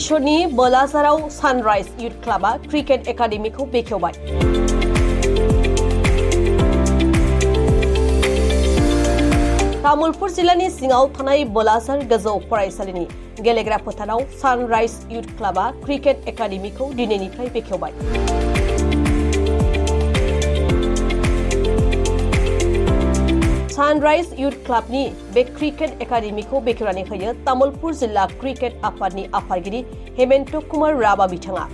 डिभिजननि बलाजाराव Sunrise youth क्लाबा cricket एकाडेमिखौ बेखेवबाय। Tamulpur जिल्लानि सिङाव थानाय बलाजार गोजौ फरायसालिनि गेलेग्रा फोथाराव सानराइज युथ क्लाबा क्रिकेट एकाडेमिखौ दिनैनिफ्राय बेखेवबाय। सानराइज युथ क्लाबनि बे क्रिकेट एकाडेमिखौ बेखेवनानै होयो तामुलपुर जिल्ला क्रिकेट आफादनि आफादगिरि हेमन्त कुमार राभा बिथाङा।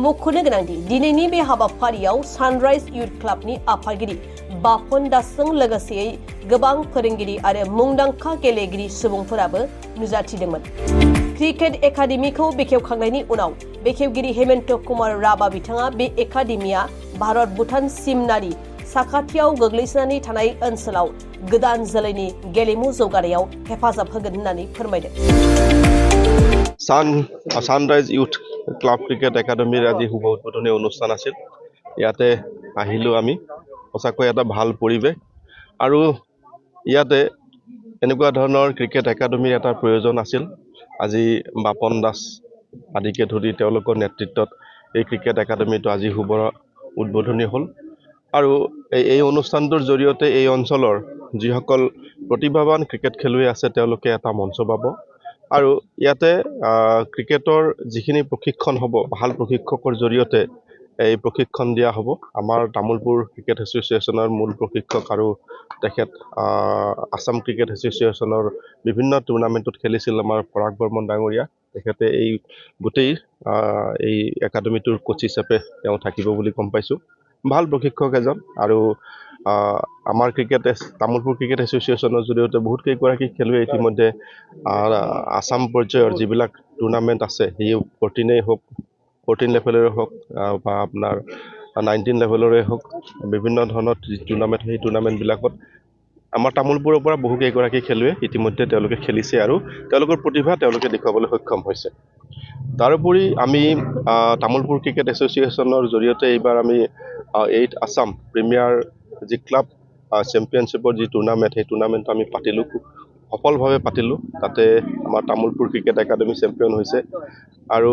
मख'नो गोनांदि दिनैनि बे हाबाफारियाव सानराइज युथ क्लाबनि आफादगिरि बापन दासजों लोगोसेयै गोबां फोरोंगिरि आरो मुंदांखा गेलेगिरि सुबुंफोराबो नुजाथिदोंमोन। क्रिकेट एकाडेमिखौ बेखेवखांनायनि उनाव बेखेवगिरि हेमन्त कुमार राभा बिथाङा बे एकाडेमिया भारत भुटान सिमनानि साखाथियाव गोग्लैसोनानै थानाय ओनसोलाव गोदान जोलैनि गेलेमु जौगानायाव हेफाजाब होगोन होननानै फोरमायदों। सानराइज युथ क्लाब क्रिकेट एकाडेमिर আজি শুভ উদ্বোধনী অনুষ্ঠান আছিল। ইয়াতে আহিলোঁ আমি, সঁচাকৈ এটা ভাল পৰিৱেশ আৰু ইয়াতে এনেকুৱা ধৰণৰ ক্ৰিকেট একাডেমিৰ এটা প্ৰয়োজন আছিল। আজি বাপন দাস আদিকে ধৰি তেওঁলোকৰ নেতৃত্বত এই ক্ৰিকেট একাডেমিটো আজি শুভ উদ্বোধনী হ'ল আৰু এই অনুষ্ঠানটোৰ জৰিয়তে এই অঞ্চলৰ যিসকল প্ৰতিভাৱান ক্ৰিকেট খেলুৱৈ আছে তেওঁলোকে এটা মঞ্চ পাব আৰু ইয়াতে ক্ৰিকেটৰ যিখিনি প্ৰশিক্ষণ হ'ব ভাল প্ৰশিক্ষকৰ জৰিয়তে এই প্ৰশিক্ষণ দিয়া হ'ব। আমাৰ তামুলপুৰ ক্ৰিকেট এছ'চিয়েশ্যনৰ মূল প্ৰশিক্ষক আৰু তেখেত আসাম ক্ৰিকেট এছ'চিয়েশ্যনৰ বিভিন্ন টুৰ্ণামেণ্টত খেলিছিল আমাৰ পৰাগ বৰ্মন ডাঙৰীয়া। তেখেতে এই গোটেই এই একাডেমিটোৰ কোচ হিচাপে তেওঁ থাকিব বুলি গম পাইছোঁ। ভাল প্ৰশিক্ষক এজন আৰু আমাৰ তামুলপুৰ ক্ৰিকেট এছ'চিয়েশ্যনৰ জৰিয়তে বহুত কেইগৰাকী খেলুৱৈ ইতিমধ্যে আসাম পৰ্যায়ৰ যিবিলাক টুৰ্ণামেণ্ট আছে সেই 14 লেভেলৰে হওক বা আপোনাৰ 19 লেভেলৰে হওক বিভিন্ন ধৰণৰ টুৰ্ণামেণ্ট সেই টুৰ্ণামেণ্টবিলাকত আমাৰ তামুলপুৰৰ পৰা বহু কেইগৰাকী খেলুৱৈ ইতিমধ্যে তেওঁলোকে খেলিছে আৰু তেওঁলোকৰ প্ৰতিভা তেওঁলোকে দেখুৱাবলৈ সক্ষম হৈছে। তাৰোপৰি আমি তামুলপুৰ ক্ৰিকেট এছ'চিয়েশ্যনৰ জৰিয়তে এইবাৰ আমি 8 আসাম প্ৰিমিয়াৰ যি ক্লাব চেম্পিয়নশ্বিপৰ যি টুৰ্ণামেণ্ট সেই টুৰ্ণামেণ্ট আমি পাতিলোঁ, খুব সফলভাৱে পাতিলোঁ। তাতে আমাৰ তামুলপুৰ ক্ৰিকেট একাডেমি চেম্পিয়ন হৈছে আৰু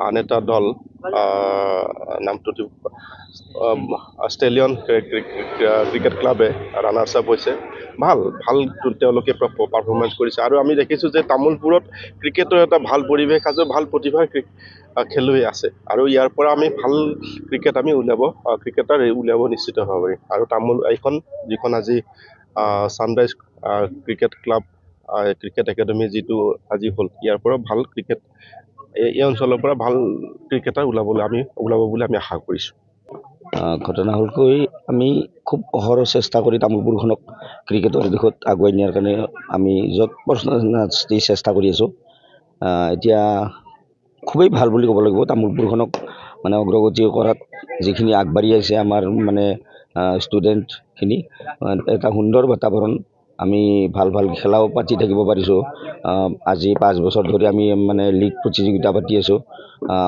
আন এটা দল নামটো অষ্ট্ৰেলিয়ান ক্ৰিকেট ক্লাবে ৰানাৰ্ছ আপ হৈছে। ভাল তেওঁলোকে পাৰফৰ্মেঞ্চ কৰিছে আৰু আমি দেখিছোঁ যে তামুলপুৰত ক্ৰিকেটৰ এটা ভাল পৰিৱেশ আছে, ভাল প্ৰতিভাৰ খেলুৱৈ আছে আৰু ইয়াৰ পৰা আমি ভাল ক্ৰিকেটাৰ উলিয়াব নিশ্চিত হ'ব পাৰিম। আৰু এইখন যিখন আজি sunrise cricket club cricket academy যিটো আজি হ'ল, ইয়াৰ পৰা ভাল ক্ৰিকেট এই অঞ্চলৰ পৰা ভাল ক্ৰিকেটাৰ ওলাব বুলি আমি আশা কৰিছোঁ। ঘটনা হ'লকৈ আমি খুব অহৰহ চেষ্টা কৰি তামুলপুৰখনক ক্ৰিকেটৰ দিশত আগুৱাই নিয়াৰ কাৰণে আমি যৎপৰোনাস্তি চেষ্টা কৰি আছোঁ। এতিয়া খুবেই ভাল বুলি ক'ব লাগিব। তামুলপুৰখনক মানে অগ্ৰগতি কৰাত যিখিনি আগবাঢ়ি আছে আমাৰ মানে ষ্টুডেণ্টখিনি, এটা সুন্দৰ বাতাবৰণ। আমি ভাল খেলাও পাতি থাকিব পাৰিছোঁ। আজি 5 বছৰ ধৰি আমি মানে লীগ প্ৰতিযোগিতা পাতি আছোঁ।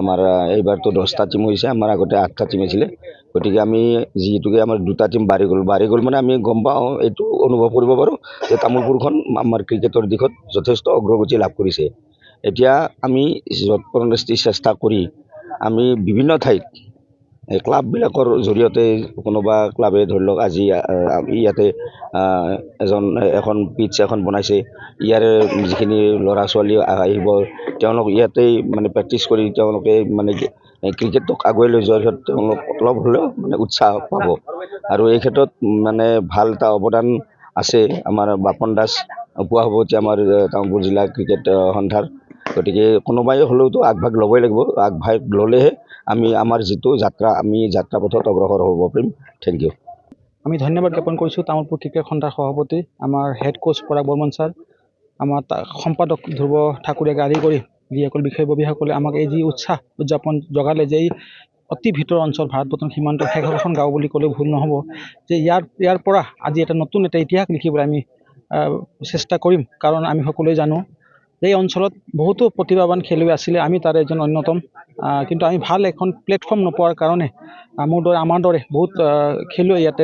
আমাৰ এইবাৰতো 10টা টিম হৈছে, আমাৰ আগতে 8টা টিম আছিলে। গতিকে আমি যিহেতুকে আমাৰ 2টা টিম বাঢ়ি গ'ল মানে আমি গম পাওঁ, এইটো অনুভৱ কৰিব পাৰোঁ যে তামুলপুৰখন আমাৰ ক্ৰিকেটৰ দিশত যথেষ্ট অগ্ৰগতি লাভ কৰিছে। এতিয়া আমি যৎপৰোনাস্তি চেষ্টা কৰি আমি বিভিন্ন ঠাইত ক্লাববিলাকৰ জৰিয়তে কোনোবা ক্লাবে ধৰি লওক আজি ইয়াতে এখন পিটছ এখন বনাইছে। ইয়াৰে যিখিনি ল'ৰা ছোৱালী আহিব তেওঁলোক ইয়াতেই মানে প্ৰেক্টিছ কৰি তেওঁলোকে মানে ক্ৰিকেটক আগুৱাই লৈ যোৱাৰ ক্ষেত্ৰত তেওঁলোক অলপ হ'লেও মানে উৎসাহ পাব আৰু এই ক্ষেত্ৰত মানে ভাল এটা অৱদান আছে আমাৰ বাপন দাস পোৱা হ'ব এতিয়া আমাৰ তামুলপুৰ জিলা ক্ৰিকেট সন্থাৰ। গতিকে কোনোবাই হ'লেওতো আগভাগ ল'বই লাগিব। আগভাগ ল'লেহে আমি আমাৰ যিটো যাত্ৰা পথত অগ্ৰসৰ হ'ব পাৰিম। Thank you. আমি ধন্যবাদ জ্ঞাপন কৰিছোঁ তামুলপুৰ ক্ৰিকেট সন্থাৰ সভাপতি আমাৰ head coach Parag Barman sir, আমাৰ সম্পাদক ধ্ৰুৱ ঠাকুৰীয়াকে আদি কৰি যিসকল বিষয়ববীয়াসকলে আমাক এই যি উৎসাহ উদযাপন জগালে যে এই অতি ভিতৰ অঞ্চল ভাৰত ভূটান সীমান্তৰ শেষ এখন গাঁও বুলি ক'লেও ভুল নহ'ব, যে ইয়াৰ পৰা আজি নতুন এটা ইতিহাস লিখিবলৈ আমি চেষ্টা কৰিম। কাৰণ আমি সকলোৱে জানো এই অঞ্চলত বহুতো প্ৰতিভাৱান খেলুৱৈ আছিলে, আমি তাৰে এজন অন্যতম। কিন্তু আমি ভাল এখন প্লেটফৰ্ম নোপোৱাৰ কাৰণে আমাৰ দৰে বহুত খেলুৱৈ ইয়াতে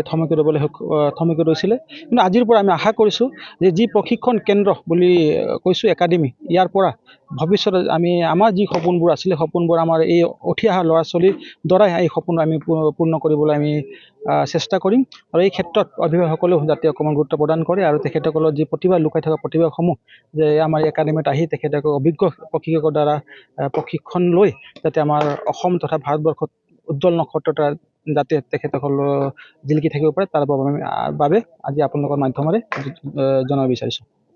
থমকি ৰৈছিলে। কিন্তু আজিৰ পৰা আমি আশা কৰিছোঁ যে যি প্ৰশিক্ষণ কেন্দ্ৰ বুলি কৈছোঁ একাডেমি, ইয়াৰ পৰা ভৱিষ্যতে আমাৰ যি সপোনবোৰ আছিলে, সপোনবোৰ আমাৰ এই উঠি অহা ল'ৰা ছোৱালীৰ দ্বাৰাই এই সপোন আমি পূৰ্ণ কৰিবলৈ আমি চেষ্টা কৰিম। আৰু এই ক্ষেত্ৰত অভিভাৱকসকলেও যাতে অকণমান গুৰুত্ব প্ৰদান কৰে আৰু তেখেতসকলৰ যি প্ৰতিভা লুকাই থকা প্ৰতিভাসমূহ যে আমাৰ একাডেমিত আহি তেখেতসকল অভিজ্ঞ প্ৰশিক্ষকৰ দ্বাৰা প্ৰশিক্ষণ লৈ যাতে আমাৰ অসম তথা ভাৰতবৰ্ষত উজ্জ্বল নক্ষত্ৰতা যাতে তেখেতসকল জিলিকি থাকিব পাৰে, তাৰ বাবে আজি আপোনালোকৰ মাধ্যমেৰে জনাব বিচাৰিছোঁ।